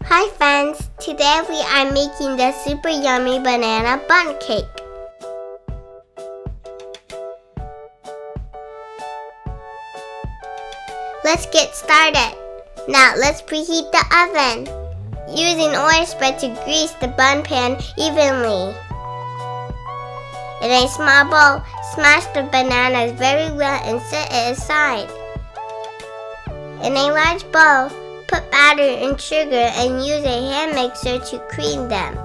Hi friends, today we are making the super yummy banana Bundt cake. Let's get started. Now let's preheat the oven. Use an oil spread to grease the bun pan evenly. In a small bowl, smash the bananas very well and set it aside. In a large bowl, put batter and sugar and use a hand mixer to cream them.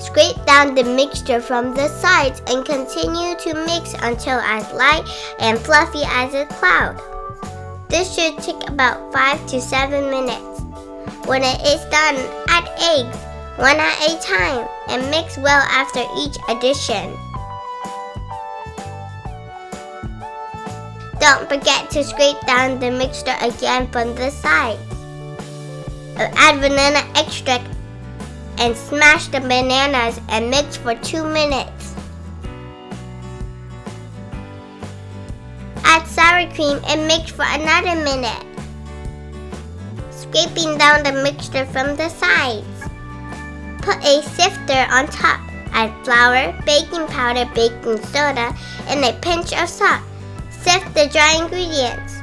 Scrape down the mixture from the sides and continue to mix until as light and fluffy as a cloud. This should take about 5 to 7 minutes. When it is done, add eggs, one at a time, and mix well after each addition. Don't forget to scrape down the mixture again from the sides. Add vanilla extract and smash the bananas and mix for 2 minutes. Add sour cream and mix for another minute. Scraping down the mixture from the sides. Put a sifter on top. Add flour, baking powder, baking soda, and a pinch of salt. Sift the dry ingredients.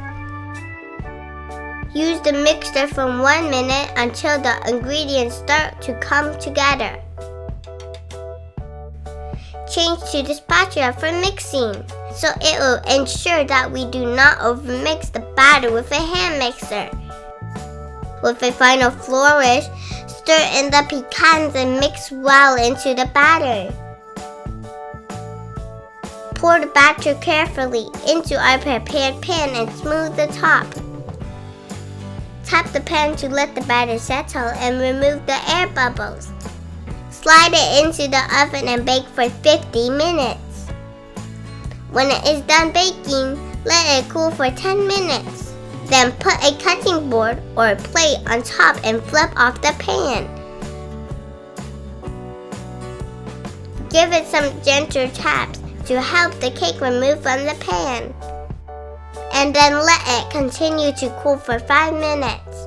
Use the mixture for 1 minute until the ingredients start to come together. Change to the spatula for mixing, so it will ensure that we do not overmix the batter with a hand mixer. With a final flourish, stir in the pecans and mix well into the batter. Pour the batter carefully into our prepared pan and smooth the top. Tap the pan to let the batter settle and remove the air bubbles. Slide it into the oven and bake for 50 minutes. When it is done baking, let it cool for 10 minutes. Then put a cutting board or a plate on top and flip off the pan. Give it some gentle taps to help the cake remove from the pan. And then let it continue to cool for 5 minutes.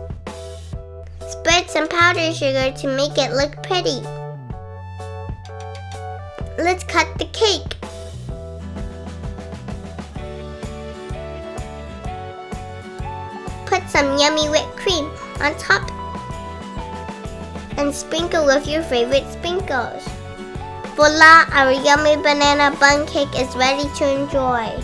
Spread some powdered sugar to make it look pretty. Let's cut the cake. Put some yummy whipped cream on top and sprinkle with your favorite sprinkles. Voila! Our yummy banana Bundt cake is ready to enjoy.